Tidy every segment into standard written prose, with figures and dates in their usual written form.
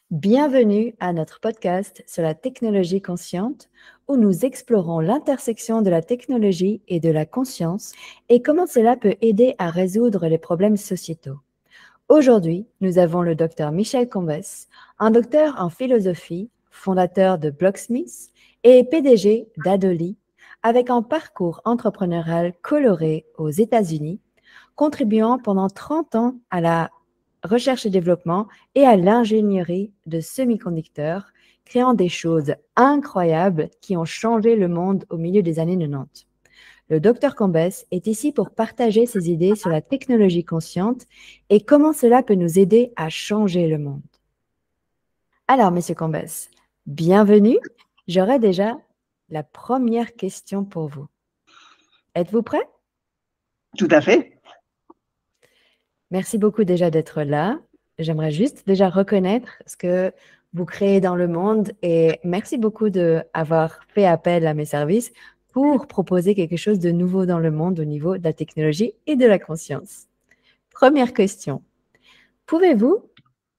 Bienvenue à notre podcast sur la technologie consciente où nous explorons l'intersection de la technologie et de la conscience et comment cela peut aider à résoudre les problèmes sociétaux. Aujourd'hui, nous avons le docteur Michel Combes, un docteur en philosophie, fondateur de Blocksmith et PDG d'Adoly, avec un parcours entrepreneurial coloré aux États-Unis, contribuant pendant 30 ans à la recherche et développement et à l'ingénierie de semi-conducteurs, créant des choses incroyables qui ont changé le monde au milieu des années 90. Le Dr Combes est ici pour partager ses idées sur la technologie consciente et comment cela peut nous aider à changer le monde. Alors, Monsieur Combes, bienvenue. J'aurais déjà la première question pour vous. Êtes-vous prêt? Tout à fait. Merci beaucoup déjà d'être là. J'aimerais juste déjà reconnaître ce que vous créez dans le monde et merci beaucoup d'avoir fait appel à mes services pour proposer quelque chose de nouveau dans le monde au niveau de la technologie et de la conscience. Première question. Pouvez-vous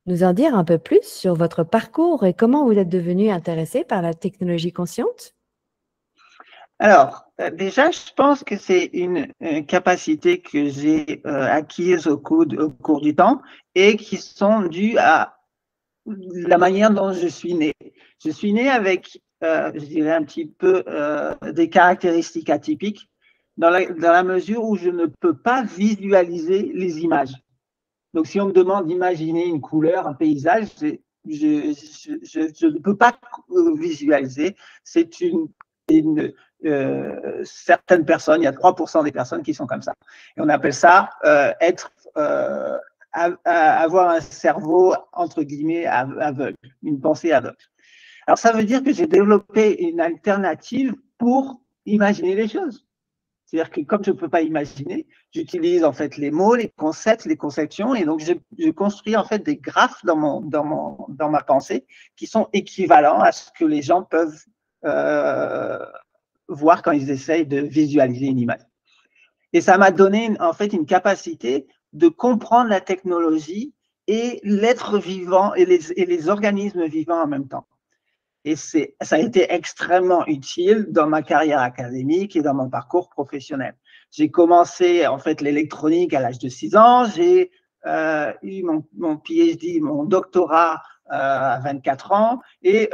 nous en dire un peu plus sur votre parcours et comment vous êtes devenu intéressé par la technologie consciente? Alors, déjà, je pense que c'est une capacité que j'ai acquise au cours du temps et qui sont dues à la manière dont je suis né. Je suis né avec, je dirais, un petit peu des caractéristiques atypiques dans la mesure où je ne peux pas visualiser les images. Donc, si on me demande d'imaginer une couleur, un paysage, je ne peux pas visualiser. C'est certaines personnes, il y a 3% des personnes qui sont comme ça. Et on appelle ça avoir un cerveau, entre guillemets, aveugle, une pensée aveugle. Alors, ça veut dire que j'ai développé une alternative pour imaginer les choses. C'est-à-dire que comme je ne peux pas imaginer, j'utilise en fait les mots, les concepts, les conceptions, et donc je construis en fait des graphes dans ma pensée qui sont équivalents à ce que les gens peuvent voir quand ils essayent de visualiser une image. Et ça m'a donné en fait une capacité de comprendre la technologie et l'être vivant et les organismes vivants en même temps. Et ça a été extrêmement utile dans ma carrière académique et dans mon parcours professionnel. J'ai commencé en fait l'électronique à l'âge de 6 ans. J'ai eu mon PhD, mon doctorat à 24 ans et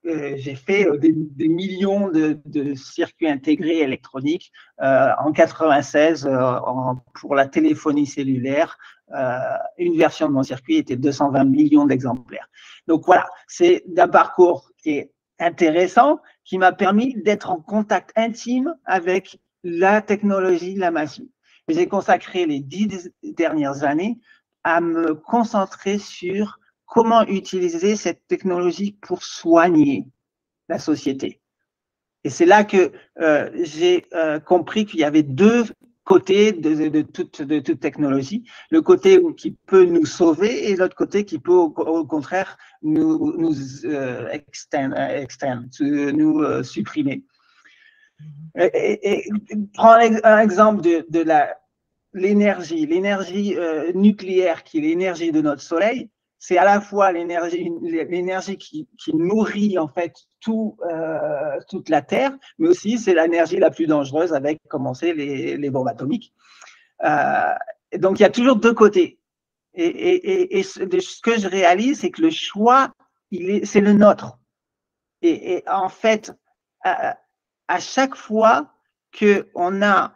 j'ai fait des millions de circuits intégrés électroniques en 96 pour la téléphonie cellulaire. Une version de mon circuit était 220 millions d'exemplaires. Donc voilà, c'est un parcours qui est intéressant, qui m'a permis d'être en contact intime avec la technologie, la machine. J'ai consacré les 10 dernières années à me concentrer sur comment utiliser cette technologie pour soigner la société. Et c'est là que j'ai compris qu'il y avait deux côtés de toute technologie, le côté qui peut nous sauver et l'autre côté qui peut au contraire nous supprimer. Et prends un exemple de l'énergie nucléaire qui est l'énergie de notre soleil. C'est à la fois l'énergie qui nourrit en fait toute la Terre, mais aussi c'est l'énergie la plus dangereuse avec, comme on sait, les bombes atomiques. Donc il y a toujours deux côtés. Et ce que je réalise, c'est que le choix, c'est le nôtre. Et en fait, à chaque fois qu'on a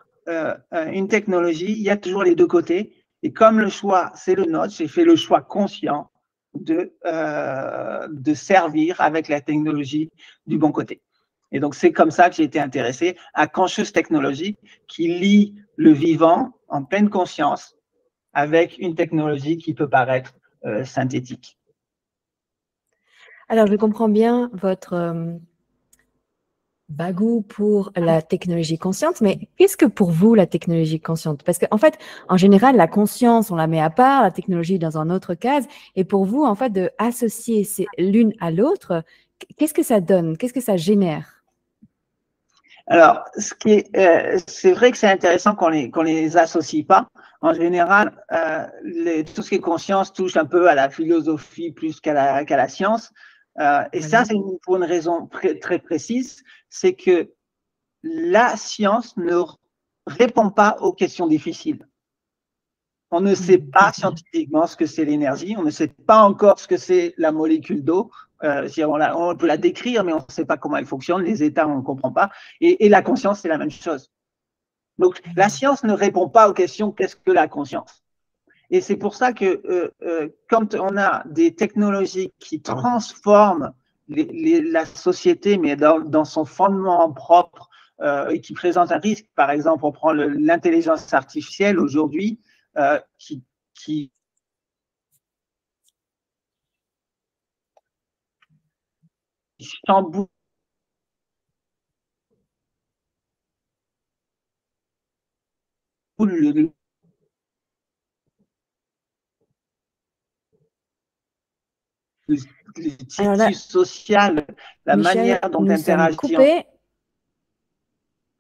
une technologie, il y a toujours les deux côtés. Et comme le choix, c'est le nôtre, j'ai fait le choix conscient de servir avec la technologie du bon côté. Et donc, c'est comme ça que j'ai été intéressé à Conscious Technology, qui lie le vivant en pleine conscience avec une technologie qui peut paraître synthétique. Alors, je comprends bien votre bagou pour la technologie consciente, mais qu'est-ce que pour vous la technologie consciente? Parce qu'en fait, en général, la conscience, on la met à part, la technologie dans un autre case, et pour vous, en fait, de associer l'une à l'autre, qu'est-ce que ça donne? Qu'est-ce que ça génère? Alors, c'est vrai que c'est intéressant qu'on les associe pas. En général, tout ce qui est conscience touche un peu à la philosophie plus qu'à la science. Et ça, c'est pour une raison très précise, c'est que la science ne répond pas aux questions difficiles. On ne sait pas scientifiquement ce que c'est l'énergie, on ne sait pas encore ce que c'est la molécule d'eau. On peut la décrire, mais on ne sait pas comment elle fonctionne, les états, on ne comprend pas. Et la conscience, c'est la même chose. Donc, la science ne répond pas aux questions qu'est-ce que la conscience. Et c'est pour ça que quand on a des technologies qui transforment la société, mais dans son fondement propre, et qui présentent un risque, par exemple, on prend l'intelligence artificielle aujourd'hui, qui chamboule le tissu social, la Michel, manière dont nous sommes interagit coupés.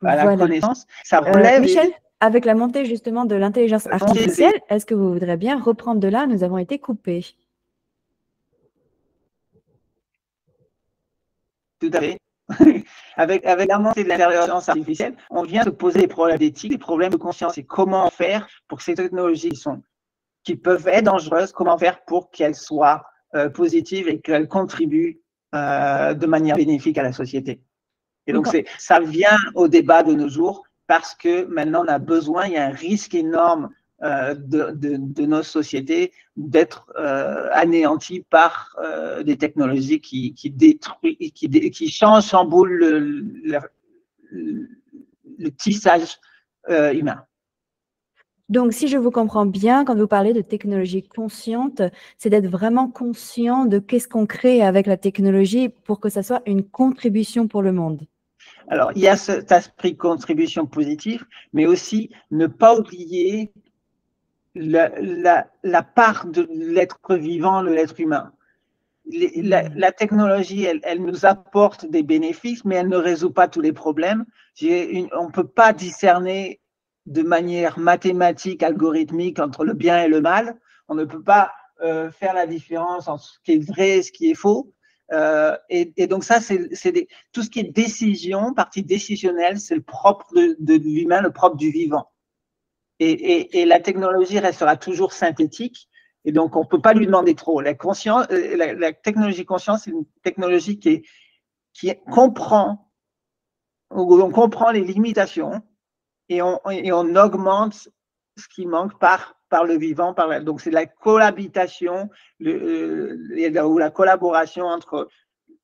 à la Voilà. connaissance, ça relève. Michel, avec la montée justement de l'intelligence artificielle, est-ce que vous voudrez bien reprendre de là? Nous avons été coupés. Tout à fait. Avec la montée de l'intelligence artificielle, on vient se poser des problèmes d'éthique, des problèmes de conscience. Et comment faire pour que ces technologies qui peuvent être dangereuses, comment faire pour qu'elles soient positives et qu'elles contribuent de manière bénéfique à la société. Et donc, ça vient au débat de nos jours parce que maintenant, on a besoin, il y a un risque énorme de nos sociétés d'être anéanties par des technologies qui détruisent, qui chamboulent le tissage humain. Donc, si je vous comprends bien, quand vous parlez de technologie consciente, c'est d'être vraiment conscient de qu'est-ce qu'on crée avec la technologie pour que ça soit une contribution pour le monde. Alors, il y a cet esprit de contribution positive, mais aussi ne pas oublier la part de l'être vivant, de l'être humain. La technologie, elle nous apporte des bénéfices, mais elle ne résout pas tous les problèmes. On ne peut pas discerner de manière mathématique, algorithmique entre le bien et le mal. On ne peut pas faire la différence entre ce qui est vrai et ce qui est faux. Et donc ça, tout ce qui est décision, partie décisionnelle, c'est le propre de l'humain, le propre du vivant. Et la technologie restera toujours synthétique, et donc on ne peut pas lui demander trop. La technologie conscience, c'est une technologie qui comprend, où on comprend les limitations et on augmente ce qui manque par le vivant. Donc c'est la cohabitation ou la collaboration entre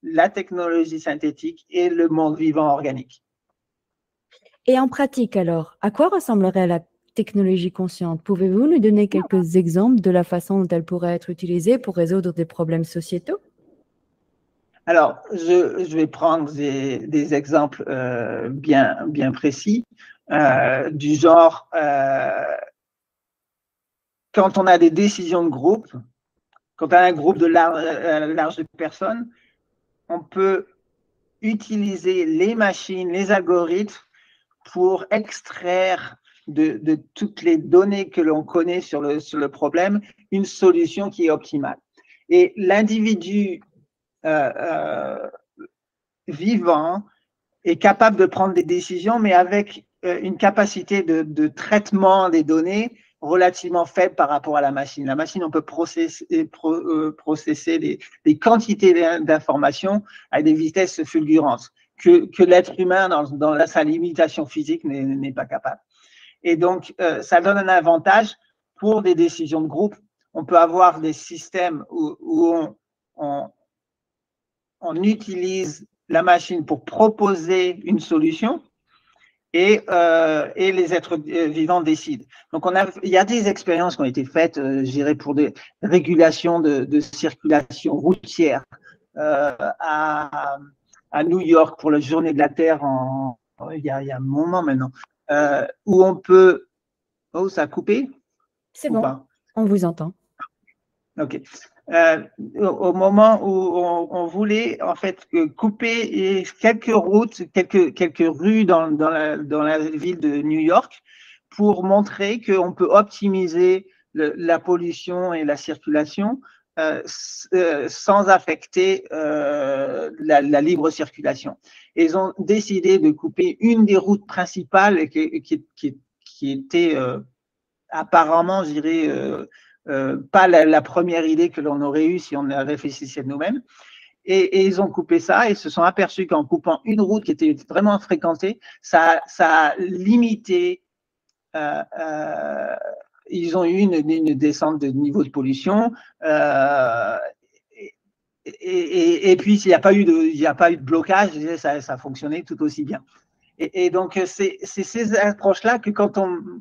la technologie synthétique et le monde vivant organique. Et en pratique alors, à quoi ressemblerait la technologie consciente? Pouvez-vous nous donner quelques exemples de la façon dont elle pourrait être utilisée pour résoudre des problèmes sociétaux? Alors, je vais prendre des exemples bien précis, du genre, quand on a des décisions de groupe, quand on a un groupe de large personnes, on peut utiliser les machines, les algorithmes pour extraire de toutes les données que l'on connaît sur le problème, une solution qui est optimale. Et l'individu vivant est capable de prendre des décisions, mais avec une capacité de traitement des données relativement faible par rapport à la machine. La machine, on peut processer des quantités d'informations à des vitesses fulgurantes que l'être humain, dans sa limitation physique, n'est pas capable. Et donc, ça donne un avantage pour des décisions de groupe. On peut avoir des systèmes où on utilise la machine pour proposer une solution et les êtres vivants décident. Donc, il y a des expériences qui ont été faites, je dirais, pour des régulations de circulation routière à New York pour la Journée de la Terre il y a un moment maintenant, où on peut… Oh, ça a coupé? C'est bon, on vous entend. Ok. Au moment où on voulait en fait couper quelques routes, quelques rues dans la ville de New York pour montrer qu'on peut optimiser la pollution et la circulation sans affecter la libre circulation. Et ils ont décidé de couper une des routes principales qui était apparemment, je dirais, pas la première idée que l'on aurait eue si on réfléchissait de nous-mêmes. Et ils ont coupé ça et se sont aperçus qu'en coupant une route qui était vraiment fréquentée, ça a limité. Ils ont eu une descente de niveau de pollution. Et puis, s'il n'y a pas eu de blocage, ça fonctionnait tout aussi bien. Et donc, c'est ces approches-là que quand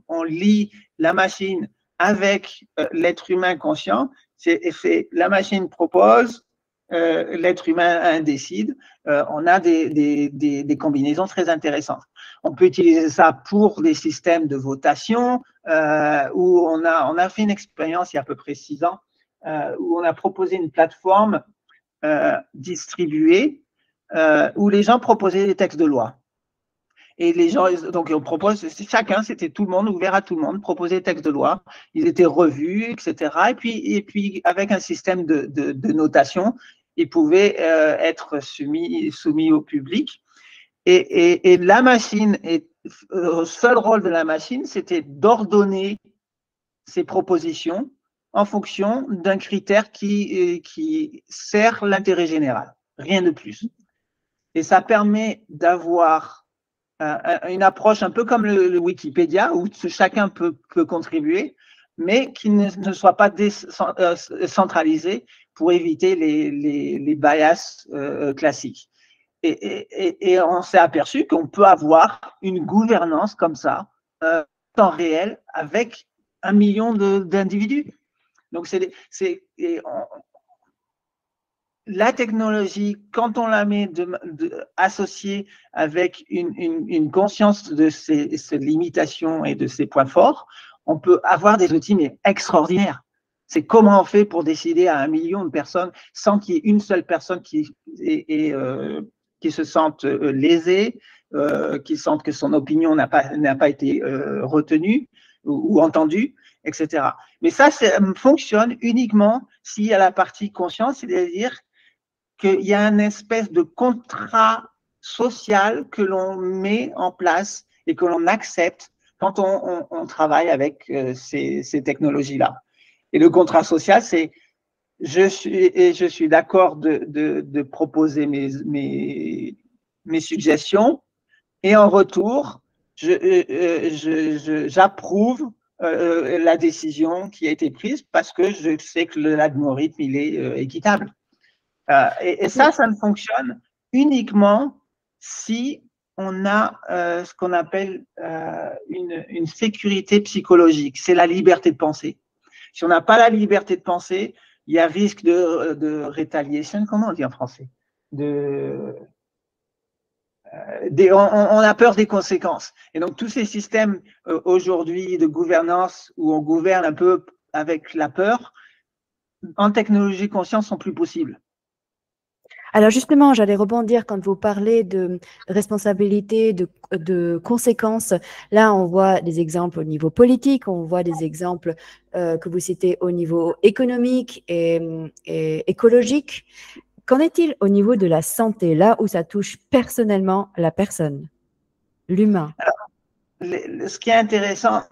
on lie la machine avec l'être humain conscient, la machine propose, l'être humain décide, on a des combinaisons très intéressantes. On peut utiliser ça pour des systèmes de votation, où on a fait une expérience il y a à peu près 6 ans, où on a proposé une plateforme distribuée, où les gens proposaient des textes de loi. Et les gens, donc on propose, chacun, c'était tout le monde, ouvert à tout le monde, proposait des textes de loi, ils étaient revus, etc. Et puis avec un système de notation, ils pouvaient être soumis au public. Et la machine, le seul rôle de la machine, c'était d'ordonner ces propositions en fonction d'un critère qui sert l'intérêt général, rien de plus. Et ça permet d'avoir une approche un peu comme le Wikipédia, où chacun peut contribuer, mais qui ne soit pas centralisé pour éviter les bias classiques. Et on s'est aperçu qu'on peut avoir une gouvernance comme ça, temps réel, avec 1 million d'individus. Donc, la technologie, quand on la met associée avec une conscience de ses limitations et de ses points forts, on peut avoir des outils mais extraordinaires. C'est comment on fait pour décider à 1 million de personnes sans qu'il y ait une seule personne qui se sente lésée, qui sente que son opinion n'a pas été retenue ou entendue, etc. Mais ça fonctionne uniquement s'il y a la partie conscience, c'est-à-dire qu'il y a une espèce de contrat social que l'on met en place et que l'on accepte quand on travaille avec ces technologies-là. Et le contrat social, c'est je suis d'accord de proposer mes suggestions et en retour, j'approuve la décision qui a été prise parce que je sais que l'algorithme, il est équitable. Et ça ne fonctionne uniquement si on a ce qu'on appelle une sécurité psychologique. C'est la liberté de penser. Si on n'a pas la liberté de penser, il y a risque de retaliation, comment on dit en français, on a peur des conséquences. Et donc, tous ces systèmes aujourd'hui de gouvernance où on gouverne un peu avec la peur, en technologie consciente, sont plus possibles. Alors justement, j'allais rebondir quand vous parlez de responsabilité, de conséquences. Là, on voit des exemples au niveau politique, on voit des exemples que vous citez au niveau économique et écologique. Qu'en est-il au niveau de la santé, là où ça touche personnellement la personne, l'humain? Ce qui est intéressant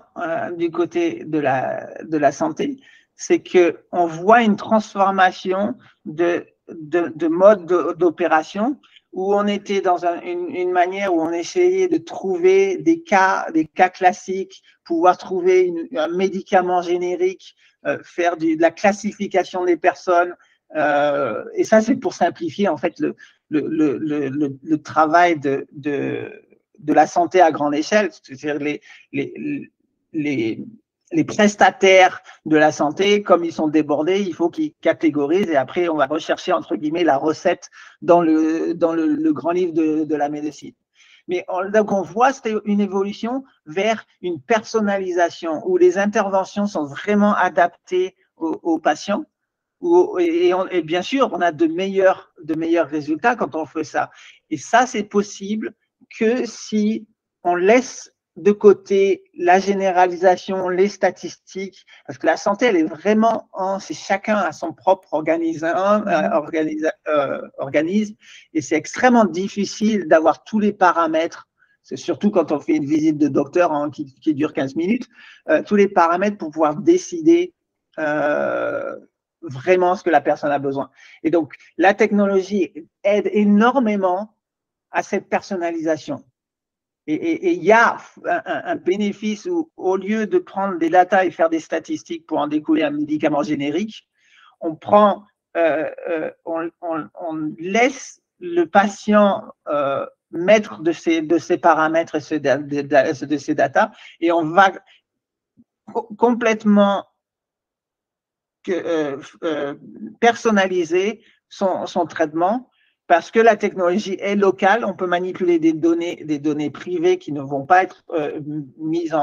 du côté de la santé, c'est qu'on voit une transformation de mode d'opération où on était dans une manière où on essayait de trouver des cas classiques, pouvoir trouver un médicament générique, faire de la classification des personnes. Et ça, c'est pour simplifier en fait le travail de la santé à grande échelle, c'est-à-dire les prestataires de la santé, comme ils sont débordés, il faut qu'ils catégorisent et après on va rechercher entre guillemets la recette dans le grand livre de la médecine. Mais donc on voit une évolution vers une personnalisation où les interventions sont vraiment adaptées aux patients Et bien sûr, on a de meilleurs résultats quand on fait ça. Et ça, c'est possible que si on laisse de côté la généralisation, les statistiques, parce que la santé, elle est vraiment, c'est chacun a son propre organisme, et c'est extrêmement difficile d'avoir tous les paramètres. C'est surtout quand on fait une visite de docteur qui dure 15 minutes, tous les paramètres pour pouvoir décider vraiment ce que la personne a besoin. Et donc, la technologie aide énormément à cette personnalisation. Et il y a un bénéfice où, au lieu de prendre des datas et faire des statistiques pour en découler un médicament générique, on laisse le patient maître de ses paramètres et de ses datas, et on va complètement personnaliser son traitement, parce que la technologie est locale. On peut manipuler des données privées qui ne vont pas être mises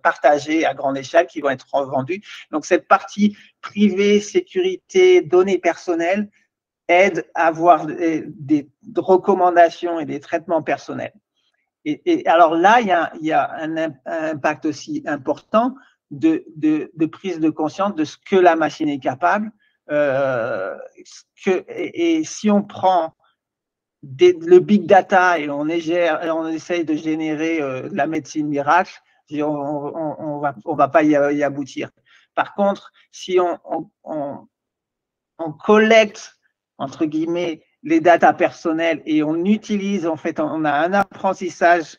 partagées à grande échelle, qui vont être revendues. Donc, cette partie privée, sécurité, données personnelles aide à avoir des recommandations et des traitements personnels. Et alors là, il y a un impact aussi important de prise de conscience de ce que la machine est capable. Et si on prend le big data et on essaye de générer de la médecine miracle, on va pas y aboutir. Par contre, si on collecte, entre guillemets, les datas personnelles et on utilise, en fait, on a un apprentissage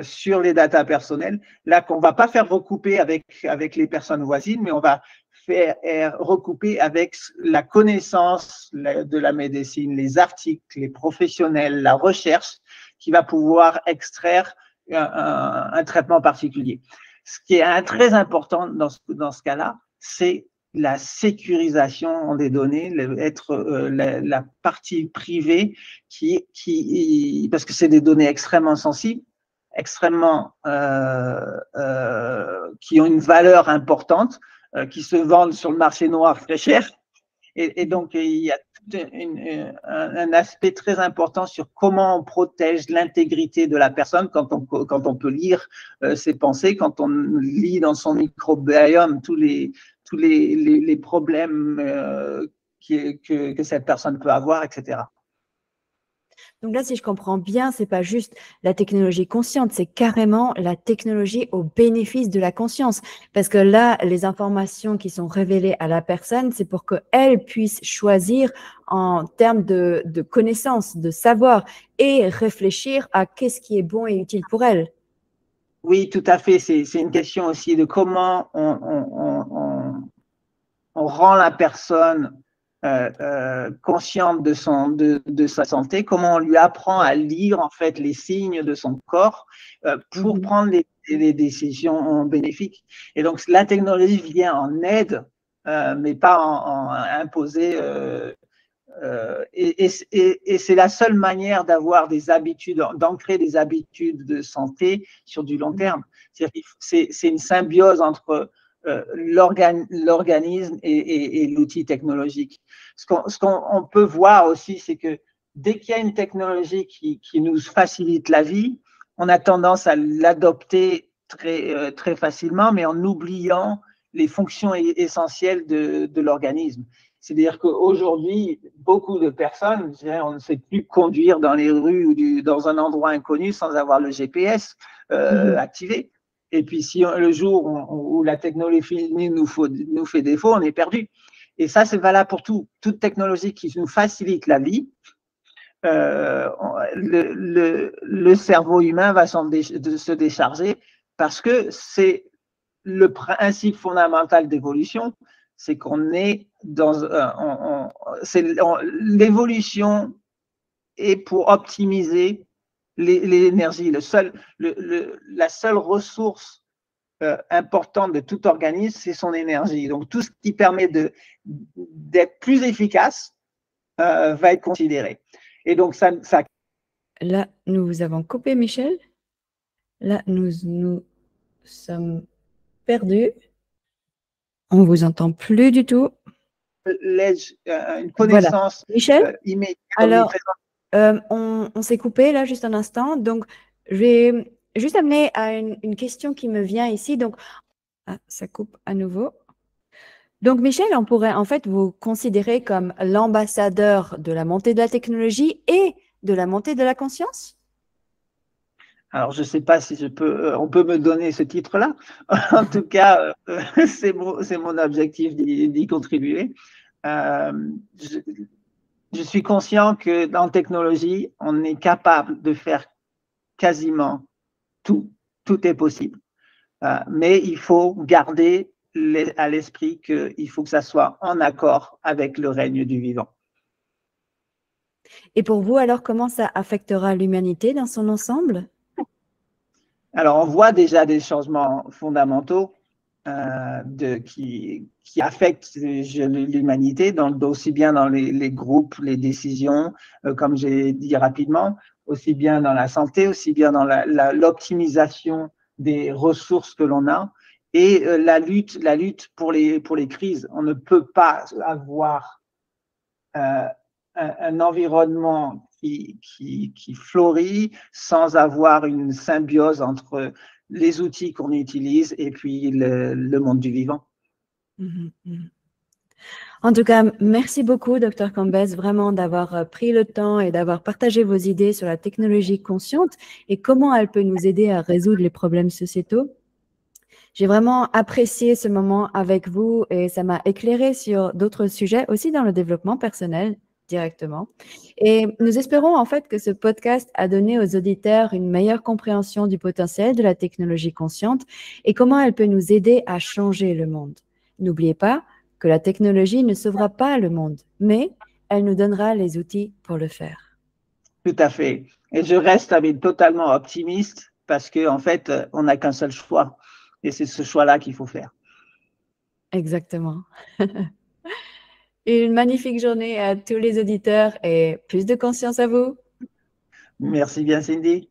sur les datas personnelles, là qu'on ne va pas faire recouper avec les personnes voisines, mais on va faire recouper avec la connaissance de la médecine, les articles, les professionnels, la recherche, qui va pouvoir extraire un traitement particulier. Ce qui est très important dans ce cas-là, c'est la sécurisation des données, la partie privée parce que c'est des données extrêmement sensibles, extrêmement qui ont une valeur importante, qui se vendent sur le marché noir très cher. Et donc, il y a un aspect très important sur comment on protège l'intégrité de la personne quand on peut lire ses pensées, quand on lit dans son microbiome tous les problèmes que cette personne peut avoir, etc. Donc là, si je comprends bien, c'est pas juste la technologie consciente, c'est carrément la technologie au bénéfice de la conscience. Parce que là, les informations qui sont révélées à la personne, c'est pour qu'elle puisse choisir en termes de connaissances, de savoir et réfléchir à qu'est-ce qui est bon et utile pour elle. Oui, tout à fait. C'est une question aussi de comment on rend la personne consciente de sa santé, comment on lui apprend à lire en fait les signes de son corps pour prendre les décisions bénéfiques. Et donc la technologie vient en aide, mais pas en imposer. Et c'est la seule manière d'avoir des habitudes, d'ancrer des habitudes de santé sur du long terme. C'est une symbiose entre l'organisme et l'outil technologique. Ce qu'on peut voir aussi, c'est que dès qu'il y a une technologie qui nous facilite la vie, on a tendance à l'adopter très facilement, mais en oubliant les fonctions essentielles de l'organisme. C'est-à-dire qu'aujourd'hui, beaucoup de personnes, on ne sait plus conduire dans les rues ou dans un endroit inconnu sans avoir le GPS activé. Et puis, si le jour où la technologie nous fait défaut, on est perdu. Et ça, c'est valable pour tout. Toute technologie qui nous facilite la vie, le cerveau humain va se décharger, parce que c'est le principe fondamental d'évolution, c'est qu'on est dans l'évolution est pour optimiser l'énergie. La seule ressource importante de tout organisme, c'est son énergie. Donc, tout ce qui permet d'être plus efficace va être considéré. Et donc, ça… Là, nous vous avons coupé, Michel. Là, nous sommes perdus. On ne vous entend plus du tout. une Voilà. connaissance Michel, immédiate, alors, omniprésente. on s'est coupé là juste un instant. Donc, je vais juste amener à une question qui me vient ici. Donc, ça coupe à nouveau. Donc, Michel, on pourrait en fait vous considérer comme l'ambassadeur de la montée de la technologie et de la montée de la conscience? Alors, je ne sais pas si on peut me donner ce titre-là. En tout cas, c'est mon objectif d'y contribuer. Je, je suis conscient que dans la technologie, on est capable de faire quasiment tout. Tout est possible. Mais il faut garder à l'esprit qu'il faut que ça soit en accord avec le règne du vivant. Et pour vous, alors, comment ça affectera l'humanité dans son ensemble? Alors, on voit déjà des changements fondamentaux qui affectent l'humanité, aussi bien dans les groupes, les décisions, comme j'ai dit rapidement, aussi bien dans la santé, aussi bien dans l'optimisation des ressources que l'on a, et la lutte pour les crises. On ne peut pas avoir un environnement qui fleurit sans avoir une symbiose entre les outils qu'on utilise et puis le monde du vivant. En tout cas, merci beaucoup, Dr. Cambès, vraiment d'avoir pris le temps et d'avoir partagé vos idées sur la technologie consciente et comment elle peut nous aider à résoudre les problèmes sociétaux. J'ai vraiment apprécié ce moment avec vous et ça m'a éclairé sur d'autres sujets aussi dans le développement personnel directement. Et nous espérons en fait que ce podcast a donné aux auditeurs une meilleure compréhension du potentiel de la technologie consciente et comment elle peut nous aider à changer le monde. N'oubliez pas que la technologie ne sauvera pas le monde, mais elle nous donnera les outils pour le faire. Tout à fait. Et je reste totalement optimiste parce qu'en fait, on n'a qu'un seul choix. Et c'est ce choix-là qu'il faut faire. Exactement. Une magnifique journée à tous les auditeurs et plus de conscience à vous. Merci bien, Cindy.